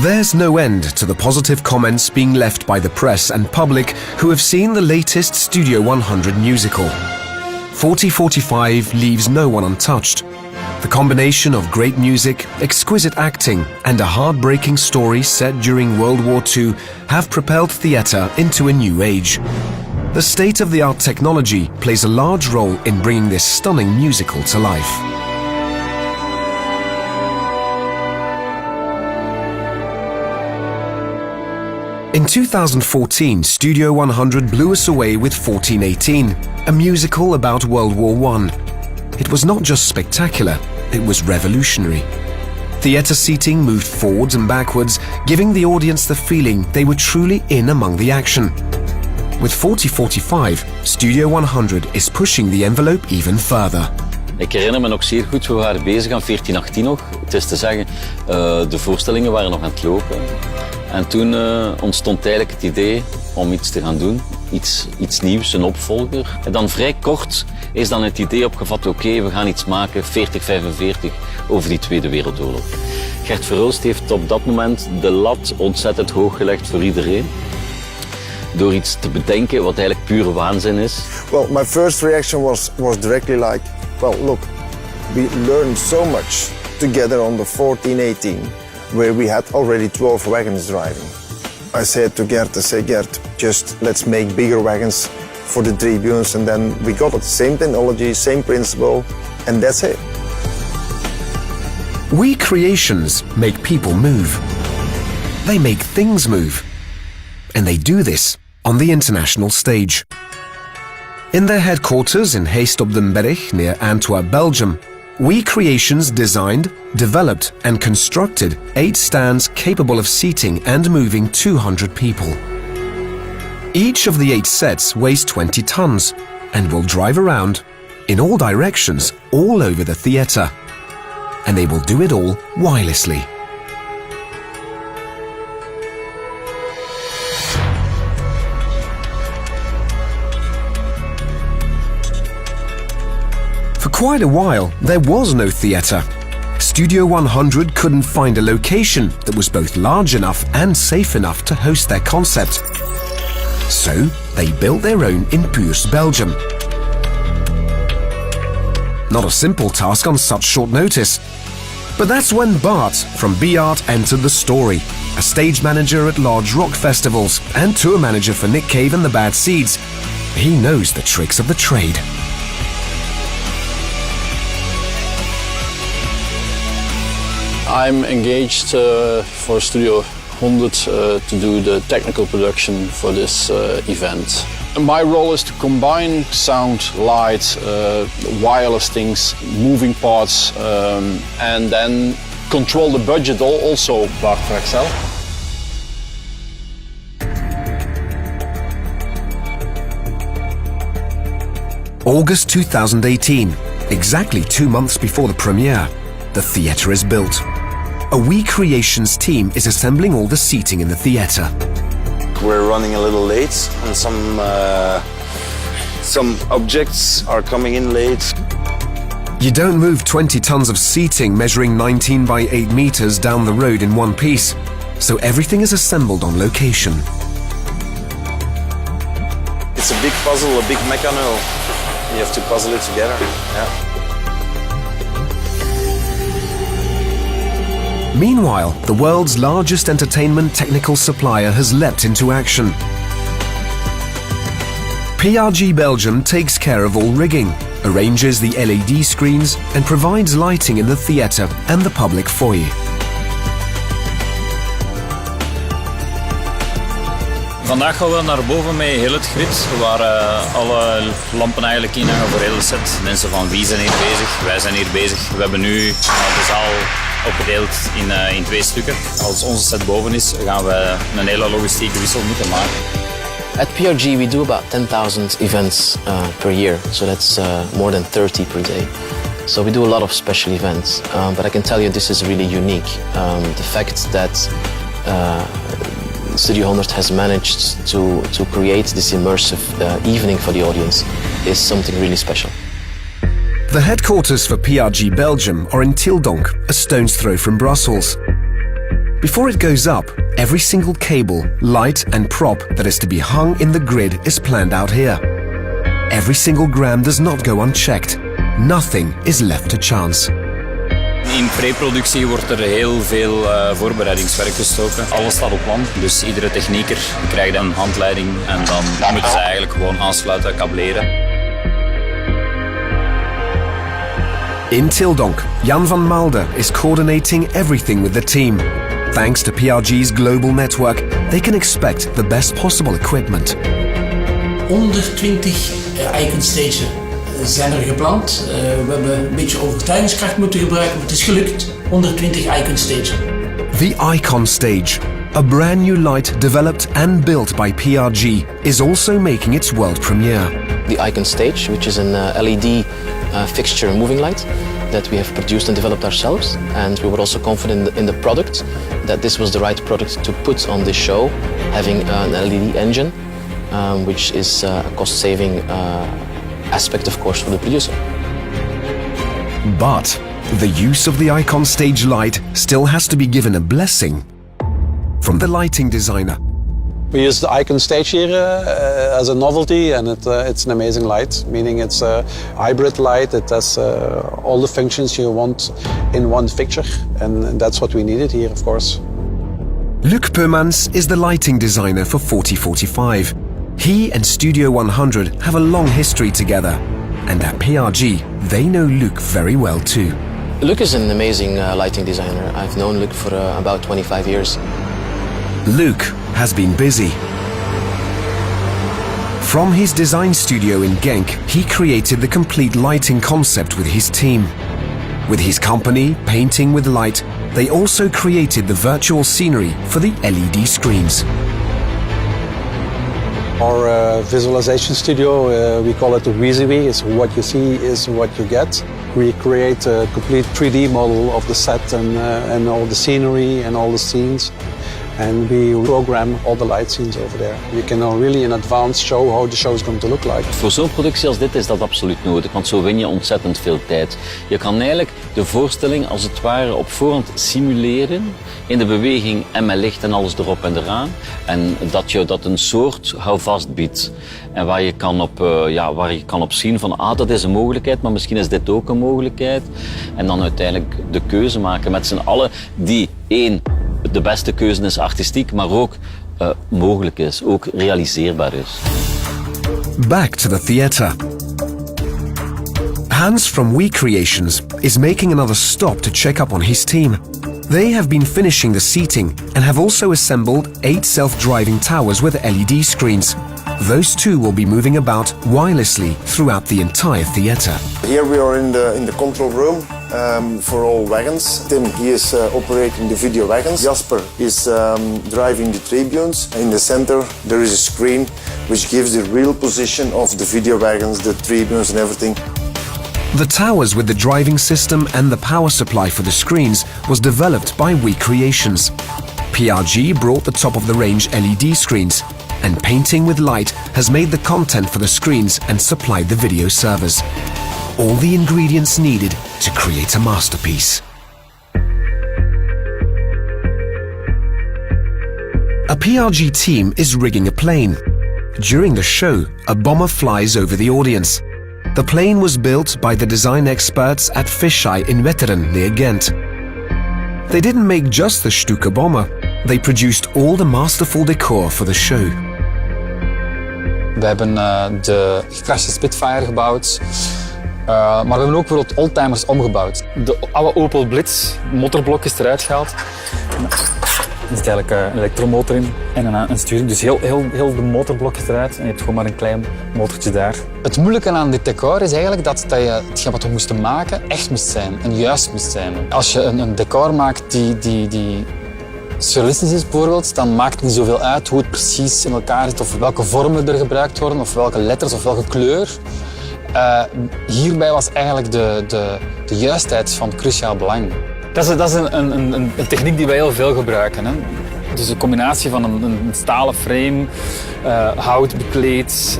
There's no end to the positive comments being left by the press and public who have seen the latest Studio 100 musical. 4045 leaves no one untouched. The combination of great music, exquisite acting, and a heartbreaking story set during World War II have propelled theatre into a new age. The state-of-the-art technology plays a large role in bringing this stunning musical to life. In 2014, Studio 100 blew us away with 1418, a musical about World War I. It was not just spectacular, it was revolutionary. Theatre seating moved forwards and backwards, giving the audience the feeling they were truly in among the action. With 4045, Studio 100 is pushing the envelope even further. Ik herinner me nog zeer goed, we waren bezig aan 1418 nog. Het is te zeggen, de voorstellingen waren nog aan het lopen. En toen ontstond eigenlijk het idee om iets te gaan doen. Iets nieuws, een opvolger. En dan vrij kort is dan het idee opgevat, oké, we gaan iets maken, 4045, over die Tweede Wereldoorlog. Gert Verhulst heeft op dat moment de lat ontzettend hoog gelegd voor iedereen. Door iets te bedenken wat eigenlijk pure waanzin is. Well, my first reaction was directly like, well, look, we learned so much together on the 1418, where we had already 12 wagons driving. I said to Gert, just let's make bigger wagons for the tribunes, and then we got it. Same technology, same principle, and that's it. We creations make people move. They make things move. And they do this on the international stage. In their headquarters in Heest op den Berg near Antwerp, Belgium, We Creations designed, developed and constructed 8 stands capable of seating and moving 200 people. Each of the 8 sets weighs 20 tons and will drive around in all directions all over the theatre. And they will do it all wirelessly. For quite a while, there was no theatre. Studio 100 couldn't find a location that was both large enough and safe enough to host their concept. So, they built their own in Puurs, Belgium. Not a simple task on such short notice. But that's when Bart from B-Art entered the story. A stage manager at large rock festivals and tour manager for Nick Cave and the Bad Seeds. He knows the tricks of the trade. I'm engaged for Studio 100 to do the technical production for this event. My role is to combine sound, light, wireless things, moving parts, and then control the budget also. Bart for Excel. August 2018, exactly 2 months before the premiere, the theatre is built. A We Creations team is assembling all the seating in the theatre. We're running a little late, and some objects are coming in late. You don't move 20 tons of seating measuring 19 by 8 meters down the road in one piece, so everything is assembled on location. It's a big puzzle, a big mechano. You have to puzzle it together. Yeah. Meanwhile, the world's largest entertainment technical supplier has leapt into action. PRG Belgium takes care of all rigging, arranges the LED screens and provides lighting in the theatre and the public foyer. Vandaag gaan we naar boven met heel het grid, waar alle lampen eigenlijk in hangen voor heel de set. Mensen van Wie zijn hier bezig, wij zijn hier bezig. We hebben nu de zaal opgedeeld in 2 stukken. Als onze set boven is, gaan we een hele logistieke wissel moeten maken. At PRG we do about 10,000 events per year, so that's more than 30 per day. So we do a lot of special events, but I can tell you this is really unique. The fact that Studio 100 has managed to create this immersive evening for the audience is something really special. The headquarters for PRG Belgium are in Tildonk, a stone's throw from Brussels. Before it goes up, every single cable, light and prop that is to be hung in the grid is planned out here. Every single gram does not go unchecked. Nothing is left to chance. In pre-productie wordt er heel veel voorbereidingswerk gestoken. Alles staat op plan, dus iedere technieker krijgt een handleiding en dan moeten ze eigenlijk gewoon aansluiten, kableren. In Tildonk, Jan van Malde is coordinating everything with the team. Thanks to PRG's global network, they can expect the best possible equipment. 120 icon stages zijn er gepland. We hebben een beetje overtuigingskracht moeten gebruiken, maar het is gelukt. 120 icon stages. The Icon Stage, a brand new light developed and built by PRG, is also making its world premiere. The icon stage, which is an LED fixture moving light that we have produced and developed ourselves, and we were also confident in the product, that this was the right product to put on this show, having an LED engine, which is a cost-saving aspect, of course, for the producer. But the use of the Icon Stage light still has to be given a blessing from the lighting designer. We use the Icon Stage here as a novelty, and it's an amazing light, meaning it's a hybrid light. It has all the functions you want in one fixture, and that's what we needed here, of course. Luc Peumans is the lighting designer for 4045. He and Studio 100 have a long history together, and at PRG, they know Luc very well too. Luc is an amazing lighting designer. I've known Luc for about 25 years. Luc has been busy. From his design studio in Genk, he created the complete lighting concept with his team. With his company, Painting with Light, they also created the virtual scenery for the LED screens. Our visualization studio, we call it the WYSIWY. It's what you see is what you get. We create a complete 3D model of the set and all the scenery and all the scenes. And we program all the light scenes over there. You can now really in advance show how the show is going to look like. Voor zo'n productie als dit is dat absoluut nodig, want zo win je ontzettend veel tijd. Je kan eigenlijk de voorstelling als het ware op voorhand simuleren in de beweging en met licht en alles erop en eraan. En dat je dat een soort houvast biedt. En waar je kan op zien van dat is een mogelijkheid, maar misschien is dit ook een mogelijkheid. En dan uiteindelijk de keuze maken met z'n allen die de beste keuze is artistiek, maar ook mogelijk is, ook realiseerbaar is. Back to the theatre. Hans from We Creations is making another stop to check up on his team. They have been finishing the seating and have also assembled 8 self-driving towers with LED screens. Those two will be moving about wirelessly throughout the entire theatre. Here we are in the control room for all wagons. Tim, he is operating the video wagons. Jasper is driving the tribunes. In the center there is a screen which gives the real position of the video wagons, the tribunes and everything. The towers with the driving system and the power supply for the screens was developed by We Creations. PRG brought the top-of-the-range LED screens, and Painting with Light has made the content for the screens and supplied the video servers. All the ingredients needed to create a masterpiece. A PRG team is rigging a plane. During the show, a bomber flies over the audience. The plane was built by the design experts at Fisheye in Wetteren near Ghent. They didn't make just the Stuka bomber, they produced all the masterful decor for the show. We hebben de gecrashte Spitfire gebouwd, maar we hebben ook bijvoorbeeld oldtimers omgebouwd. De oude Opel Blitz, motorblok is eruit gehaald. Er zit eigenlijk een elektromotor in en een sturing. Dus heel de motorblok is eruit en je hebt gewoon maar een klein motortje daar. Het moeilijke aan dit decor is eigenlijk dat je hetgeen wat we moesten maken echt moest zijn en juist moest zijn. Als je een decor maakt die surrealistisch is bijvoorbeeld, dan maakt het niet zoveel uit hoe het precies in elkaar zit of welke vormen er gebruikt worden of welke letters of welke kleur. Hierbij was eigenlijk de juistheid van cruciaal belang. Dat is een techniek die wij heel veel gebruiken. Hè. Dus een combinatie van een stalen frame, hout bekleed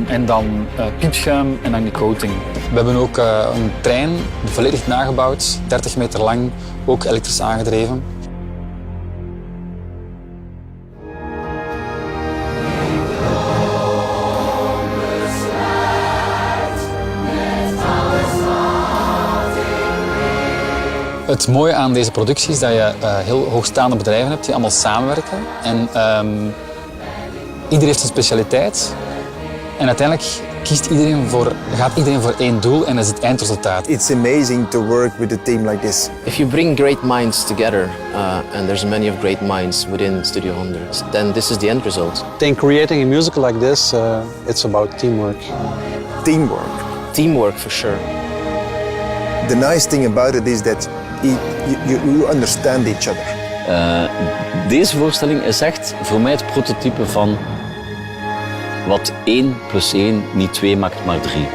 en dan piepschuim en dan die coating. We hebben ook een trein volledig nagebouwd, 30 meter lang, ook elektrisch aangedreven. Het mooie aan deze productie is dat je heel hoogstaande bedrijven hebt die allemaal samenwerken. En iedereen heeft zijn specialiteit. En uiteindelijk gaat iedereen voor één doel en dat is het eindresultaat. It's amazing to work with a team like this. If you bring great minds together, and there's many of great minds within Studio 100, then this is the end result. I think creating a musical like this, it's about teamwork. Teamwork. Teamwork for sure. The nice thing about it is that you understand each other. Deze voorstelling is echt voor mij het prototype van wat 1 + 1 niet 2 maakt, maar 3.